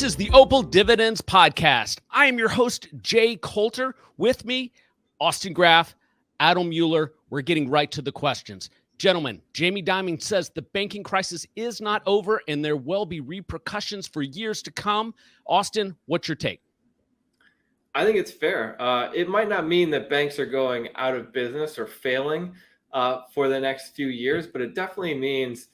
is the Opal Dividends Podcast. I am your host, Jay Coulter. With me, Austin Graff, Adam Muller. We're getting right to the questions. Gentlemen, Jamie Dimon says the banking crisis is not over and there will be repercussions for years to come. Austin, what's your take? I think it's fair. It might not mean that banks are going out of business or failing for the next few years, but it definitely means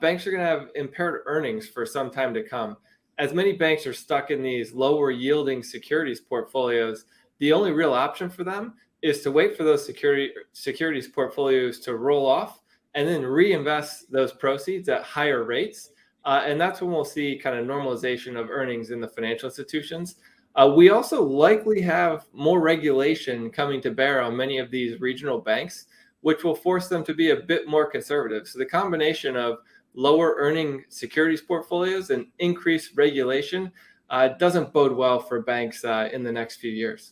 banks are going to have impaired earnings for some time to come. As many banks are stuck in these lower yielding securities portfolios, the only real option for them is to wait for those securities portfolios to roll off and then reinvest those proceeds at higher rates. And that's when we'll see kind of normalization of earnings in the financial institutions. We also likely have more regulation coming to bear on many of these regional banks, which will force them to be a bit more conservative. So the combination of lower earning securities portfolios and increased regulation doesn't bode well for banks in the next few years.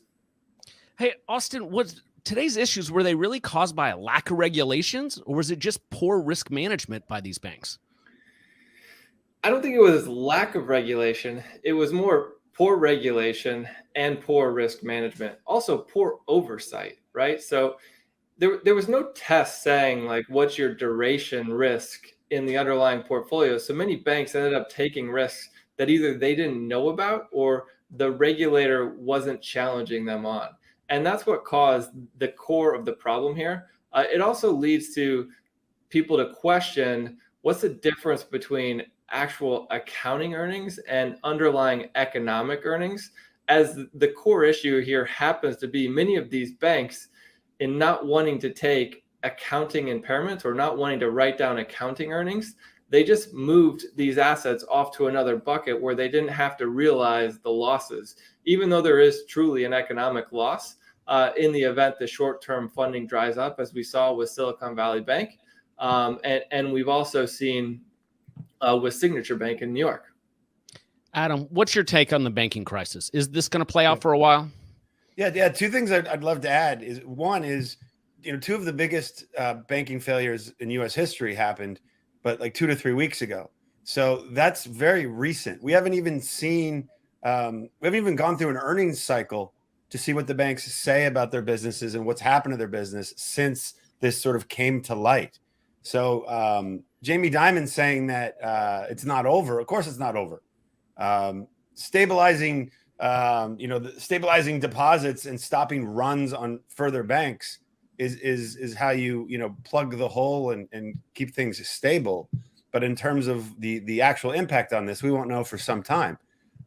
Hey, Austin, was today's issues, were they really caused by a lack of regulations, or was it just poor risk management by these banks? I don't think it was lack of regulation. It was more poor regulation and poor risk management. Also poor oversight, right? So there was no test saying like, what's your duration risk in the underlying portfolio. So many banks ended up taking risks that either they didn't know about or the regulator wasn't challenging them on. And that's what caused the core of the problem here. It also leads to people to question what's the difference between actual accounting earnings and underlying economic earnings, as the core issue here happens to be many of these banks in not wanting to take accounting impairments or not wanting to write down accounting earnings. They just moved these assets off to another bucket where they didn't have to realize the losses, even though there is truly an economic loss in the event the short-term funding dries up, as we saw with Silicon Valley Bank. And we've also seen with Signature Bank in New York. Adam, what's your take on the banking crisis? Is this going to play out for a while? Yeah. Two things I'd love to add is one is, two of the biggest banking failures in U.S. history happened, but like 2 to 3 weeks ago. So that's very recent. We haven't even gone through an earnings cycle to see what the banks say about their businesses and what's happened to their business since this sort of came to light. So Jamie Dimon saying that it's not over. Of course, it's not over. Stabilizing deposits and stopping runs on further banks is how you plug the hole and keep things stable. But in terms of the actual impact on this, we won't know for some time.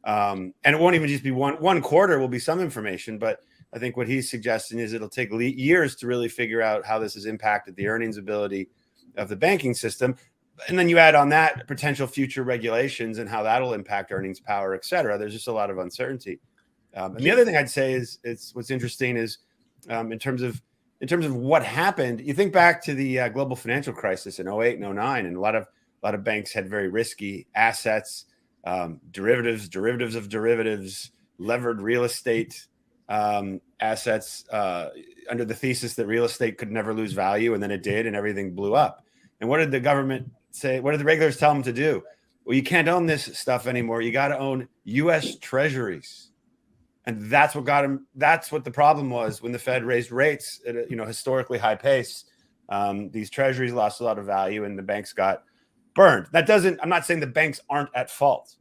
And it won't even just be one quarter will be some information. But I think what he's suggesting is it'll take years to really figure out how this has impacted the earnings ability of the banking system. And then you add on that potential future regulations and how that'll impact earnings power, et cetera. There's just a lot of uncertainty. And the other thing I'd say is what's interesting is in terms of what happened, you think back to the global financial crisis in 08 and 09, and a lot of banks had very risky assets, derivatives of derivatives, levered real estate assets under the thesis that real estate could never lose value, and then it did, and everything blew up. And what did the government say? What did the regulators tell them to do? Well, you can't own this stuff anymore. You got to own U.S. Treasuries. And that's what got them. That's what the problem was when the Fed raised rates at a historically high pace. These treasuries lost a lot of value, and the banks got burned. I'm not saying the banks aren't at fault,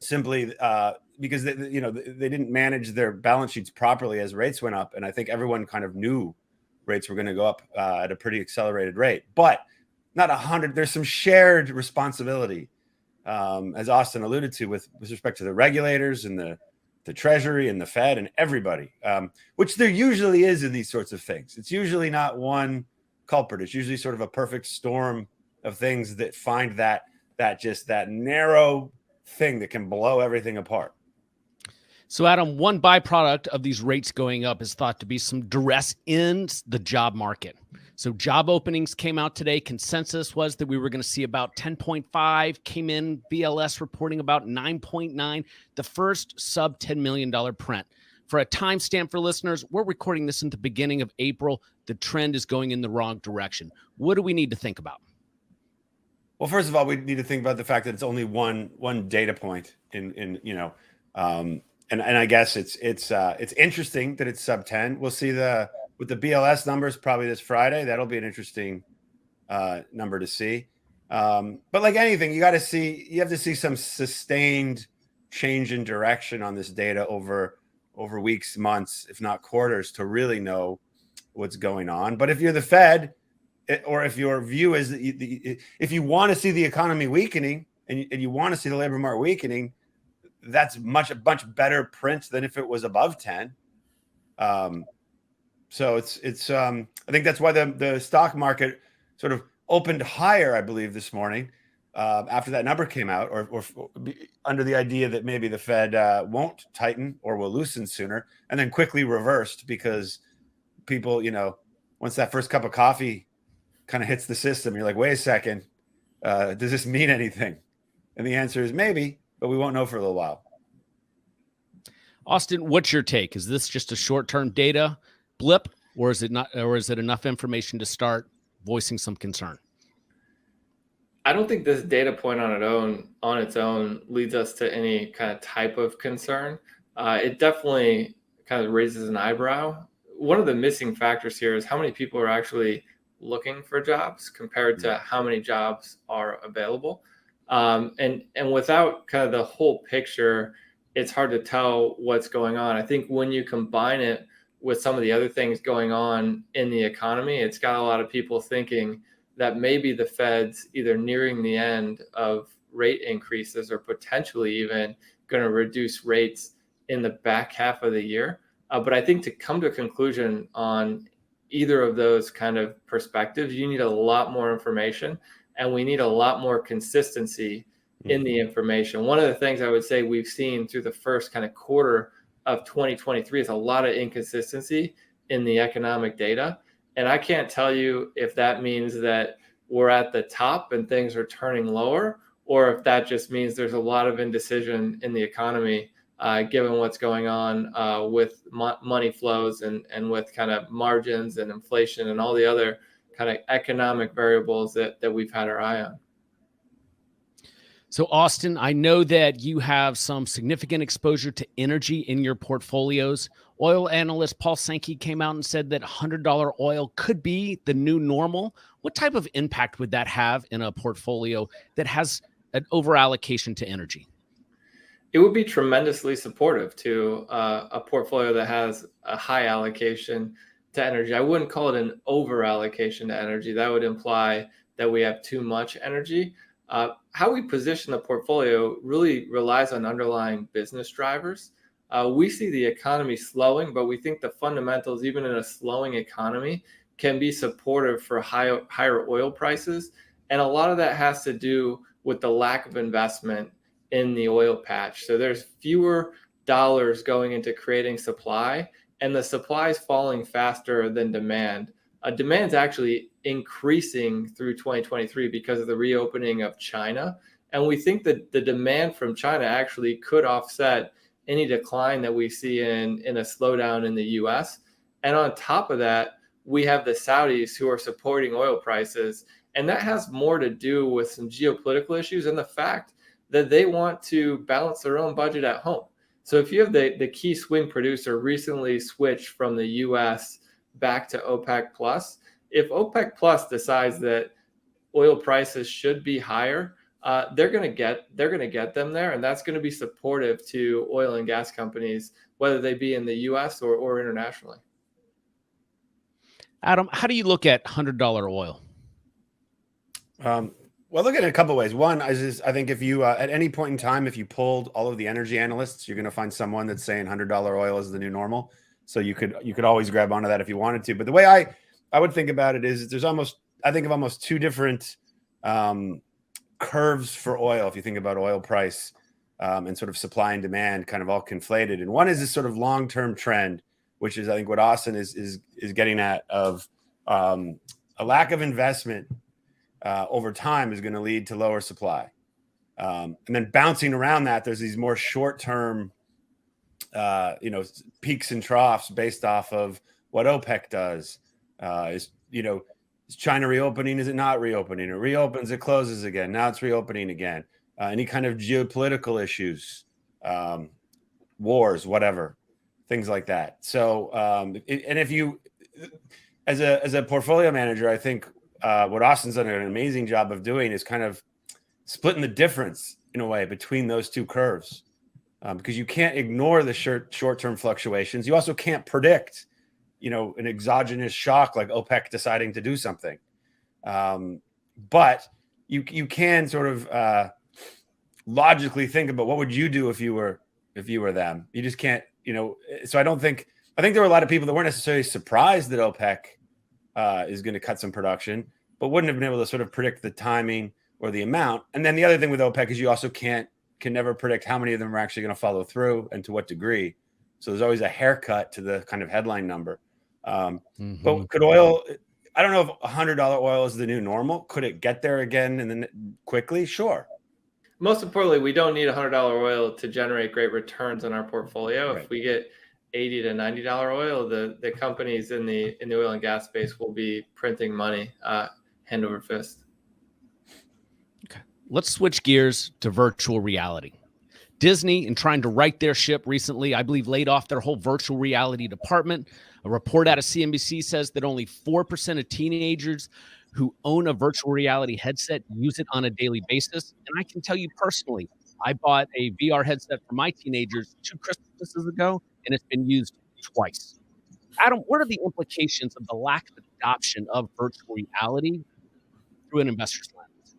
simply because they didn't manage their balance sheets properly as rates went up, and I think everyone kind of knew rates were going to go up at a pretty accelerated rate, but not 100. There's some shared responsibility, as Austin alluded to, with respect to the regulators and the Treasury and the Fed and everybody, which there usually is in these sorts of things. It's usually not one culprit. It's usually sort of a perfect storm of things that find that narrow thing that can blow everything apart. So, Adam, one byproduct of these rates going up is thought to be some duress in the job market. So job openings came out today. Consensus was that we were going to see about 10.5, came in, BLS reporting about 9.9, the first sub $10 million print. For a timestamp for listeners, we're recording this in the beginning of April. The trend is going in the wrong direction. What do we need to think about? Well, first of all, we need to think about the fact that it's only one data point and I guess it's interesting that it's sub 10. We'll see with the BLS numbers probably this Friday. That'll be an interesting number to see. But like anything, you have to see some sustained change in direction on this data over weeks, months, if not quarters, to really know what's going on. But if you're the Fed, or if your view is that if you want to see the economy weakening and you want to see the labor market weakening, that's a much better print than if it was above 10. So it's I think that's why the stock market sort of opened higher, I believe, this morning after that number came out, or under the idea that maybe the Fed won't tighten or will loosen sooner, and then quickly reversed because people, once that first cup of coffee kind of hits the system, you're like, wait a second, does this mean anything? And the answer is maybe, but we won't know for a little while. Austin, what's your take? Is this just a short-term data blip, or is it not, or is it enough information to start voicing some concern? I don't think this data point on its own leads us to any kind of type of concern. It definitely kind of raises an eyebrow. One of the missing factors here is how many people are actually looking for jobs compared to how many jobs are available. And without kind of the whole picture, it's hard to tell what's going on. I think when you combine it with some of the other things going on in the economy, it's got a lot of people thinking that maybe the Fed's either nearing the end of rate increases or potentially even going to reduce rates in the back half of the year. But I think to come to a conclusion on either of those kind of perspectives, you need a lot more information, and we need a lot more consistency in the information. One of the things I would say we've seen through the first kind of quarter of 2023 is a lot of inconsistency in the economic data. And I can't tell you if that means that we're at the top and things are turning lower, or if that just means there's a lot of indecision in the economy, given what's going on with money flows and with kind of margins and inflation and all the other kind of economic variables that we've had our eye on. So, Austin, I know that you have some significant exposure to energy in your portfolios. Oil analyst Paul Sankey came out and said that $100 oil could be the new normal. What type of impact would that have in a portfolio that has an overallocation to energy? It would be tremendously supportive to a portfolio that has a high allocation to energy. I wouldn't call it an over allocation to energy. That would imply that we have too much energy. How we position the portfolio really relies on underlying business drivers. We see the economy slowing, but we think the fundamentals, even in a slowing economy, can be supportive for higher oil prices. And a lot of that has to do with the lack of investment in the oil patch. So there's fewer dollars going into creating supply, and the supply is falling faster than demand. Demand's actually increasing through 2023 because of the reopening of China. And we think that the demand from China actually could offset any decline that we see in a slowdown in the US. And on top of that, we have the Saudis who are supporting oil prices. And that has more to do with some geopolitical issues and the fact that they want to balance their own budget at home. So if you have the key swing producer recently switched from the US back to OPEC plus, if OPEC plus decides that oil prices should be higher, they're going to get them there, and that's going to be supportive to oil and gas companies, whether they be in the U.S. or internationally. Adam, how do you look at $100 oil? Well, look at it a couple of ways. One is I think if you at any point in time, if you polled all of the energy analysts, you're going to find someone that's saying $100 oil is the new normal. So you could always grab onto that if you wanted to. But the way I would think about it is there's almost two different curves for oil. If you think about oil price and sort of supply and demand kind of all conflated. And one is this sort of long-term trend, which is I think what Austin is getting at, of a lack of investment over time is going to lead to lower supply. And then bouncing around that, there's these more short-term peaks and troughs based off of what OPEC does. Is China reopening? Is it not reopening? It reopens, it closes again. Now it's reopening again. Any kind of geopolitical issues, wars, whatever, things like that. So, and if you, as a portfolio manager, I think what Austin's done an amazing job of doing is kind of splitting the difference in a way between those two curves, because you can't ignore the short-term fluctuations. You also can't predict, an exogenous shock like OPEC deciding to do something. But you can sort of logically think about what would you do if you were them. You just can't, so I think there were a lot of people that weren't necessarily surprised that OPEC is going to cut some production, but wouldn't have been able to sort of predict the timing or the amount. And then the other thing with OPEC is you also can never predict how many of them are actually going to follow through and to what degree. So there's always a haircut to the kind of headline number. But could oil, I don't know if $100 oil is the new normal. Could it get there again and then quickly? Sure. Most importantly, we don't need $100 oil to generate great returns on our portfolio. Right. If we get $80 to $90 oil, the companies in the oil and gas space will be printing money hand over fist. Okay. Let's switch gears to virtual reality. Disney, in trying to right their ship recently, I believe laid off their whole virtual reality department. A report out of CNBC says that only 4% of teenagers who own a virtual reality headset use it on a daily basis. And I can tell you personally, I bought a VR headset for my teenagers 2 Christmases ago, and it's been used twice. Adam, what are the implications of the lack of adoption of virtual reality through an investor's lens?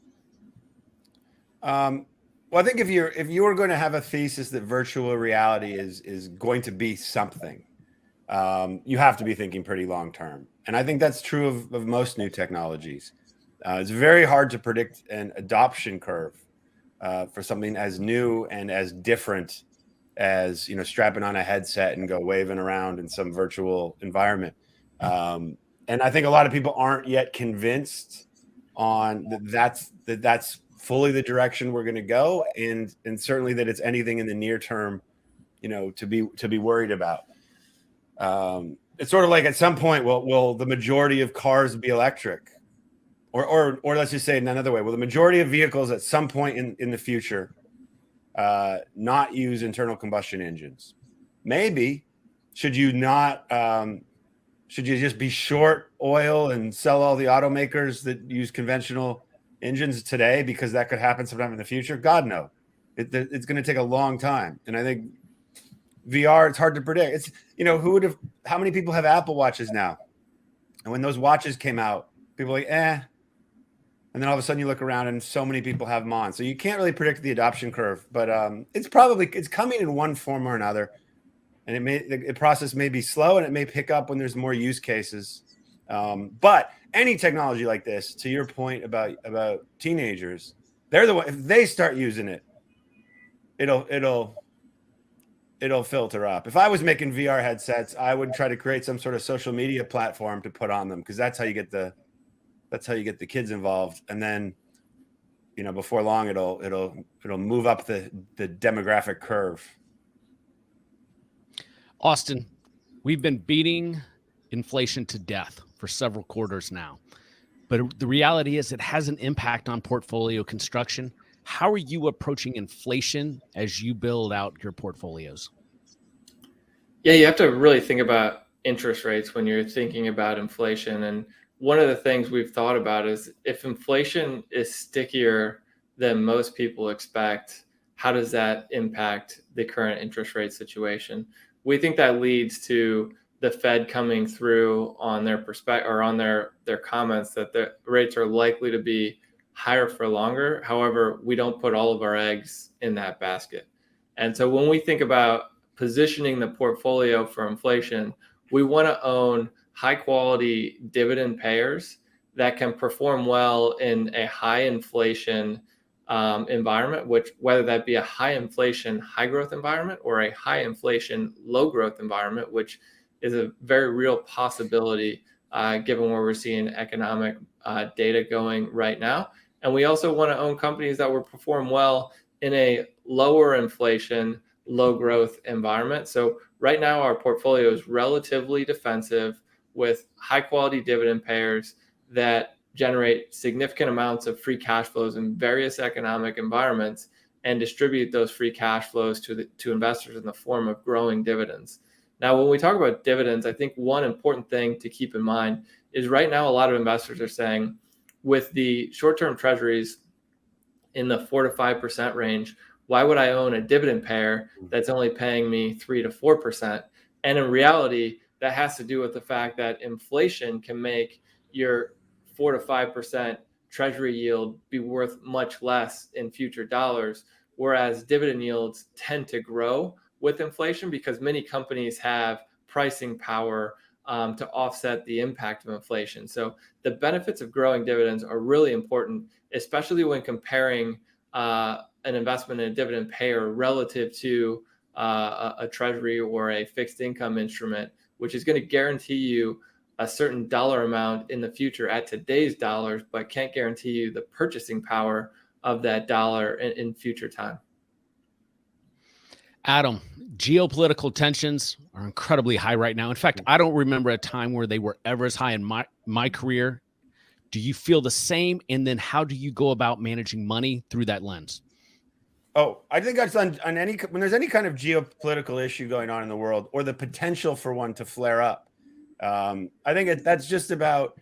Well, I think if you were going to have a thesis that virtual reality is going to be something, you have to be thinking pretty long term. And I think that's true of most new technologies. It's very hard to predict an adoption curve for something as new and as different as strapping on a headset and go waving around in some virtual environment. And I think a lot of people aren't yet convinced on that's fully the direction we're going to go, and certainly that it's anything in the near term, to be worried about. It's sort of like at some point, will the majority of cars be electric, or let's just say it another way, will the majority of vehicles at some point in the future not use internal combustion engines? Maybe. Should you not? Should you just be short oil and sell all the automakers that use conventional engines today because that could happen sometime in the future? God, no. It's going to take a long time. And I think VR, it's hard to predict. It's, how many people have Apple Watches now? And when those watches came out, people were like, And then all of a sudden you look around and so many people have them on. So you can't really predict the adoption curve, but it's coming in one form or another. And the process may be slow and it may pick up when there's more use cases. But any technology like this, to your point about teenagers, they're the one. If they start using it, it'll filter up. If I was making VR headsets, I would try to create some sort of social media platform to put on them, because that's how you get the kids involved. And then, before long, it'll move up the demographic curve. Austin, we've been beating inflation to death for several quarters now, but the reality is it has an impact on portfolio construction. How are you approaching inflation as you build out your portfolios? Yeah, you have to really think about interest rates when you're thinking about inflation. And one of the things we've thought about is, if inflation is stickier than most people expect, how does that impact the current interest rate situation? We think that leads to the Fed coming through on their perspective, or on their comments, that the rates are likely to be higher for longer. However, we don't put all of our eggs in that basket. And so when we think about positioning the portfolio for inflation, we want to own high quality dividend payers that can perform well in a high inflation environment, which, whether that be a high inflation, high growth environment, or a high inflation, low growth environment, which is a very real possibility given where we're seeing economic data going right now. And we also want to own companies that will perform well in a lower inflation, low growth environment. So right now our portfolio is relatively defensive with high quality dividend payers that generate significant amounts of free cash flows in various economic environments and distribute those free cash flows to investors in the form of growing dividends. Now, when we talk about dividends, I think one important thing to keep in mind is right now a lot of investors are saying with the short-term treasuries in the 4 to 5% range, why would I own a dividend payer that's only paying me 3 to 4%? And in reality, that has to do with the fact that inflation can make your 4 to 5% treasury yield be worth much less in future dollars, whereas dividend yields tend to grow with inflation because many companies have pricing power to offset the impact of inflation. So the benefits of growing dividends are really important, especially when comparing an investment in a dividend payer relative to a treasury or a fixed income instrument, which is going to guarantee you a certain dollar amount in the future at today's dollars, but can't guarantee you the purchasing power of that dollar in future time. Adam, geopolitical tensions are incredibly high right now. In fact, I don't remember a time where they were ever as high in my career. Do you feel the same? And then how do you go about managing money through that lens? Oh, I think that's on any, when there's any kind of geopolitical issue going on in the world or the potential for one to flare up. I think that's just about,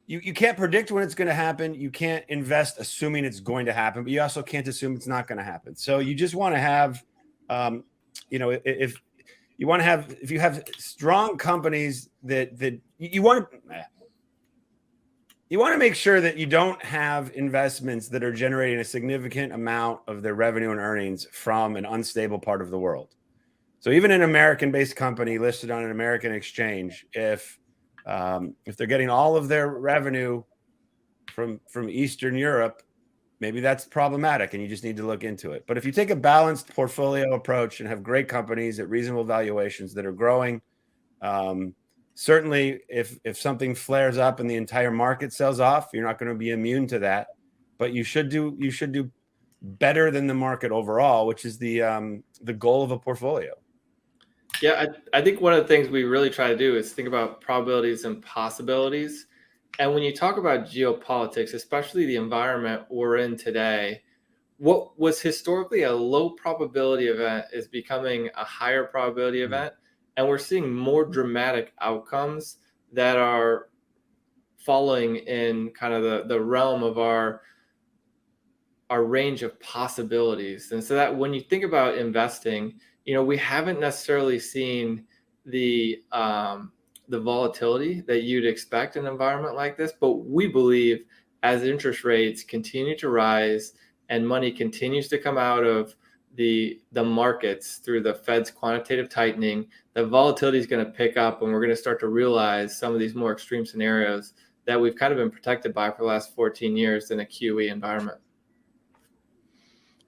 you can't predict when it's going to happen. You can't invest assuming it's going to happen, but you also can't assume it's not going to happen. So you just want to have, if you have strong companies that you want to make sure that you don't have investments that are generating a significant amount of their revenue and earnings from an unstable part of the world. So even an American-based company listed on an American exchange, if they're getting all of their revenue from Eastern Europe, maybe that's problematic and you just need to look into it. But if you take a balanced portfolio approach and have great companies at reasonable valuations that are growing, certainly if something flares up and the entire market sells off, you're not going to be immune to that, but you should do better than the market overall, which is the goal of a portfolio. Yeah, I think one of the things we really try to do is think about probabilities and possibilities. And when you talk about geopolitics, especially the environment we're in today, what was historically a low probability event is becoming a higher probability event. And we're seeing more dramatic outcomes that are falling in kind of the realm of our range of possibilities. And so that when you think about investing, we haven't necessarily seen the volatility that you'd expect in an environment like this, but we believe as interest rates continue to rise and money continues to come out of the markets through the Fed's quantitative tightening, the volatility is going to pick up and we're going to start to realize some of these more extreme scenarios that we've kind of been protected by for the last 14 years in a QE environment.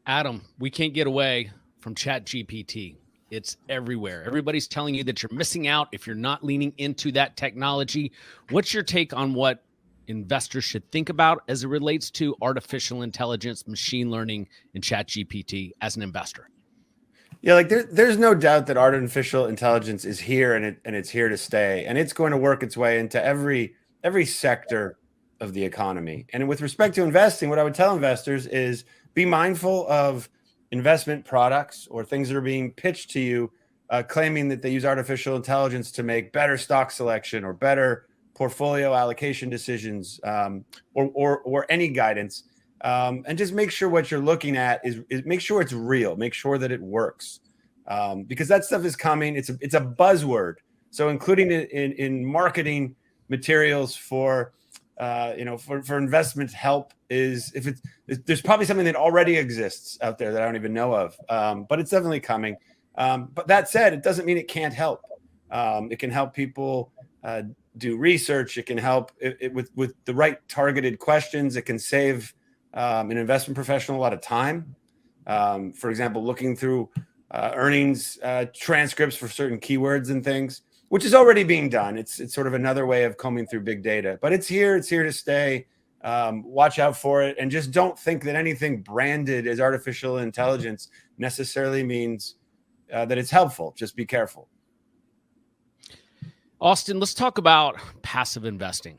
Adam, we can't get away from ChatGPT. It's everywhere. Everybody's telling you that you're missing out if you're not leaning into that technology. What's your take on what investors should think about as it relates to artificial intelligence, machine learning, and ChatGPT as an investor? Yeah, like there's no doubt that artificial intelligence is here and it's here to stay, and it's going to work its way into every sector of the economy. And with respect to investing, what I would tell investors is be mindful of investment products or things that are being pitched to you, claiming that they use artificial intelligence to make better stock selection or better portfolio allocation decisions, or any guidance. And just make sure what you're looking at is make sure it's real, make sure that it works, because that stuff is coming. It's a buzzword. So including it in marketing materials for investment help is there's probably something that already exists out there that I don't even know of, but it's definitely coming. But that said, it doesn't mean it can't help. It can help people do research. It can help with the right targeted questions. It can save an investment professional a lot of time. For example, looking through earnings transcripts for certain keywords and things, which is already being done. It's sort of another way of combing through big data, but it's here to stay. Watch out for it. And just don't think that anything branded as artificial intelligence necessarily means that it's helpful. Just be careful. Austin, let's talk about passive investing.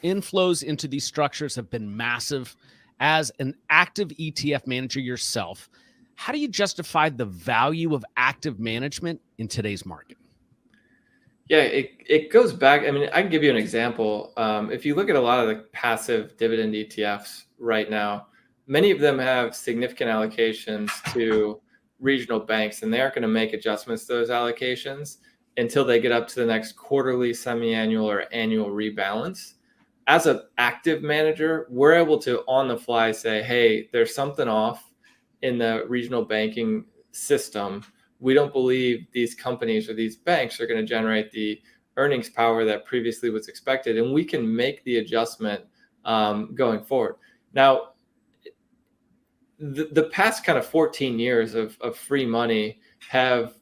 inflows into these structures have been massive. As an active ETF manager yourself, how do you justify the value of active management in today's market? Yeah, it goes back. I mean, I can give you an example. If you look at a lot of the passive dividend ETFs right now, many of them have significant allocations to regional banks, and they aren't going to make adjustments to those allocations until they get up to the next quarterly, semi-annual, or annual rebalance. As an active manager, we're able to on the fly say, hey, there's something off in the regional banking system. We don't believe these companies or these banks are going to generate the earnings power that previously was expected. And we can make the adjustment going forward. Now, the past kind of 14 years of free money have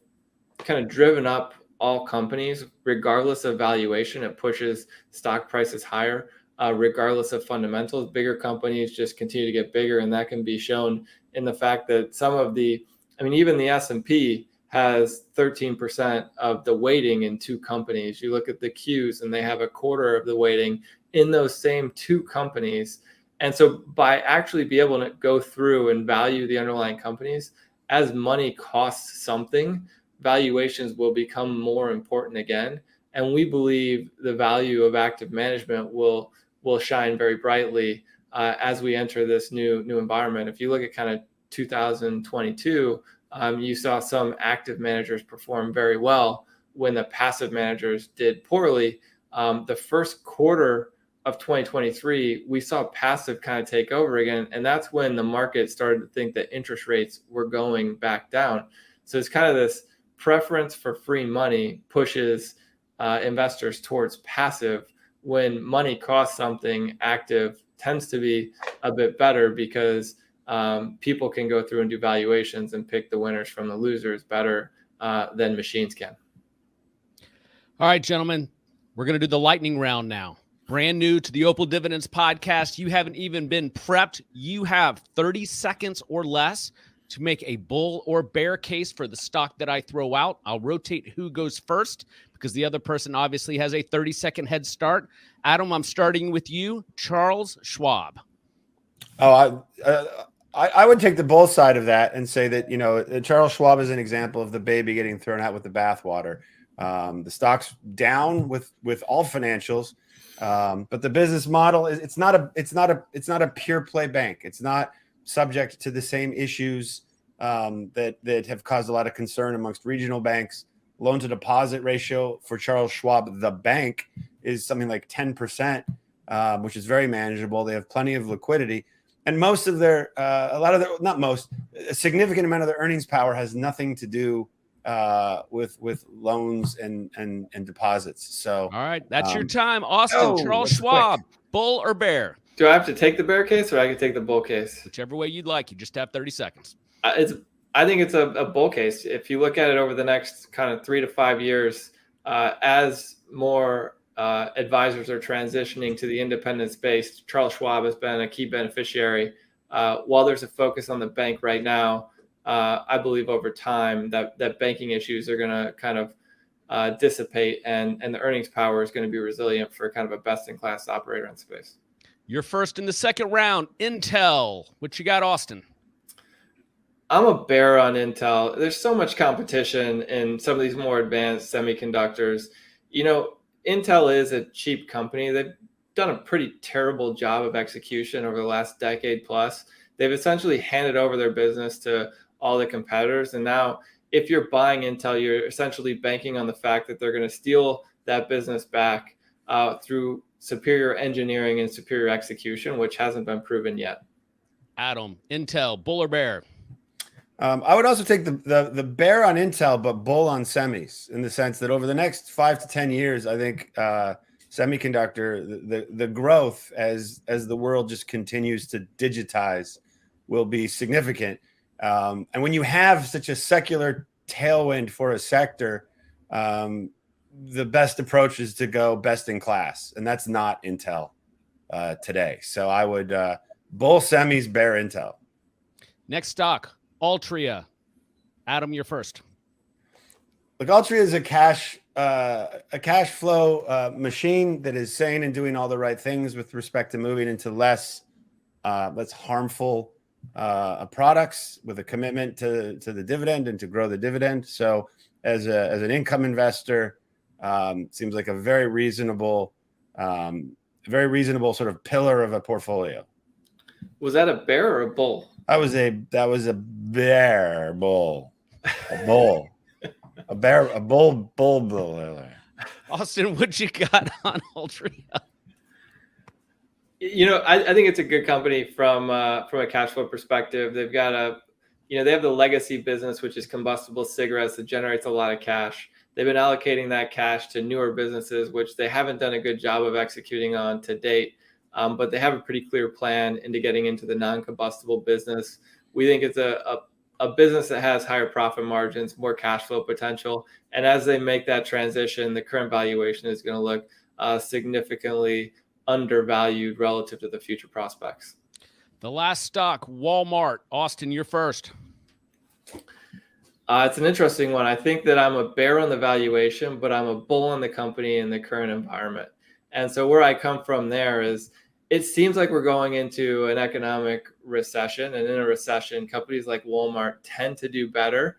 kind of driven up all companies, regardless of valuation. It pushes stock prices higher, regardless of fundamentals. Bigger companies just continue to get bigger, and that can be shown in the fact that some of the, I mean, even the S&P has 13% of the weighting in two companies. You look at the Qs, and they have a quarter of the weighting in those same two companies. And so by actually be able to go through and value the underlying companies, as money costs something, valuations will become more important again. And we believe the value of active management will shine very brightly as we enter this new environment. If you look at kind of 2022, you saw some active managers perform very well when the passive managers did poorly. The first quarter of 2023, we saw passive kind of take over again. And that's when the market started to think that interest rates were going back down. So it's kind of this preference for free money pushes investors towards passive. When money costs something, active tends to be a bit better because people can go through and do valuations and pick the winners from the losers better than machines can. All right, gentlemen, we're going to do the lightning round now. Brand new to the Opal Dividends Podcast. You haven't even been prepped. You have 30 seconds or less to make a bull or bear case for the stock that I throw out. I'll rotate who goes first because the other person obviously has a 30-second head start. Adam, I'm starting with you. Charles Schwab. Oh, I would take the bull side of that and say that, you know, Charles Schwab is an example of the baby getting thrown out with the bathwater. The stock's down with all financials, but the business model is it's not a pure play bank. It's not subject to the same issues that have caused a lot of concern amongst regional banks. Loan to deposit ratio for Charles Schwab, the bank, is something like 10%, which is very manageable. They have plenty of liquidity. And most of their, a significant amount of their earnings power has nothing to do with loans and deposits. So, all right, that's your time, Austin. Charles Schwab, quick. Bull or bear? Do I have to take the bear case, or I can take the bull case? Whichever way you'd like. You just have 30 seconds. I think it's a bull case. If you look at it over the next kind of 3 to 5 years, as more advisors are transitioning to the independent space, Charles Schwab has been a key beneficiary. While there's a focus on the bank right now, I believe over time that banking issues are going to kind of dissipate, and the earnings power is going to be resilient for kind of a best-in-class operator in space. You're first in the second round. Intel. What you got, Austin? I'm a bear on Intel. There's so much competition in some of these more advanced semiconductors. You know, Intel is a cheap company. They've done a pretty terrible job of execution over the last decade plus. They've essentially handed over their business to all the competitors. And now if you're buying Intel, you're essentially banking on the fact that they're going to steal that business back through superior engineering and superior execution, which hasn't been proven yet. Adam, Intel, bull or bear? I would also take the bear on Intel, but bull on semis, in the sense that over the next 5 to 10 years, I think semiconductor, the growth as the world just continues to digitize will be significant. And when you have such a secular tailwind for a sector, the best approach is to go best in class, and that's not Intel today. So I would bull semis, bear Intel. Next stock, Altria. Adam, you're first. Look, Altria is a cash a cash flow machine that is sane and doing all the right things with respect to moving into less harmful products with a commitment to the dividend and to grow the dividend. So as an income investor, seems like a very reasonable sort of pillar of a portfolio. Was that a bear or a bull? That was a bear bull. A bull. A bull. Austin, what you got on Altria? I think it's a good company from a cash flow perspective. They've got they have the legacy business, which is combustible cigarettes that generates a lot of cash. They've been allocating that cash to newer businesses, which they haven't done a good job of executing on to date. But they have a pretty clear plan into getting into the non-combustible business. We think it's a business that has higher profit margins, more cash flow potential. And as they make that transition, the current valuation is going to look significantly undervalued relative to the future prospects. The last stock, Walmart. Austin, you're first. It's an interesting one. I think that I'm a bear on the valuation, but I'm a bull on the company in the current environment. And so where I come from there is it seems like we're going into an economic recession. And in a recession, companies like Walmart tend to do better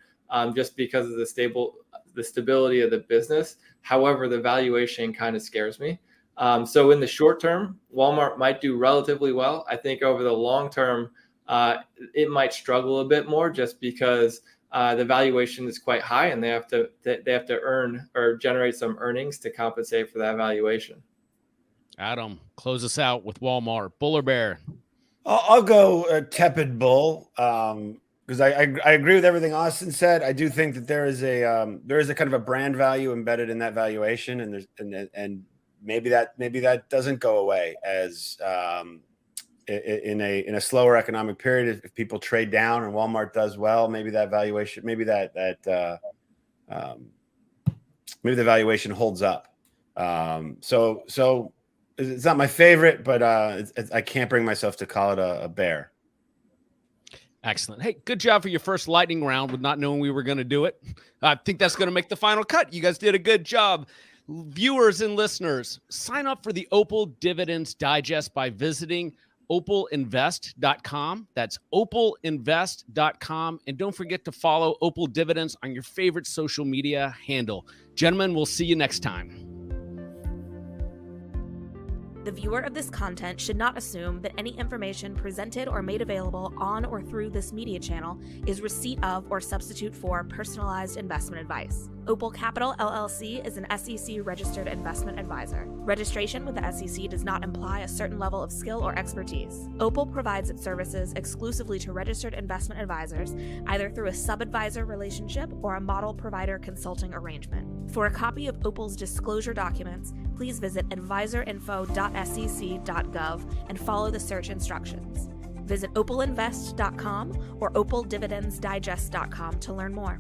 just because of the stability of the business. However, the valuation kind of scares me. So in the short term, Walmart might do relatively well. I think over the long term, it might struggle a bit more just because the valuation is quite high and they have to earn or generate some earnings to compensate for that valuation. Adam, close us out with Walmart. Bull or bear? I'll go a tepid bull because I agree with everything Austin said. I do think that there is a kind of a brand value embedded in that valuation, and maybe that doesn't go away as in a slower economic period. If people trade down and Walmart does well, maybe that valuation, maybe the valuation holds up. So it's not my favorite, but I can't bring myself to call it a bear. Excellent. Hey, good job for your first lightning round with not knowing we were going to do it. I think that's going to make the final cut. You guys did a good job. Viewers and listeners, sign up for the Opal Dividends Digest by visiting opalinvest.com. That's opalinvest.com. And don't forget to follow Opal Dividends on your favorite social media handle. Gentlemen, we'll see you next time. The viewer of this content should not assume that any information presented or made available on or through this media channel is receipt of or substitute for personalized investment advice. Opal Capital, LLC is an SEC-registered investment advisor. Registration with the SEC does not imply a certain level of skill or expertise. Opal provides its services exclusively to registered investment advisors, either through a sub-advisor relationship or a model provider consulting arrangement. For a copy of Opal's disclosure documents, please visit advisorinfo.sec.gov and follow the search instructions. Visit opalinvest.com or opaldividendsdigest.com to learn more.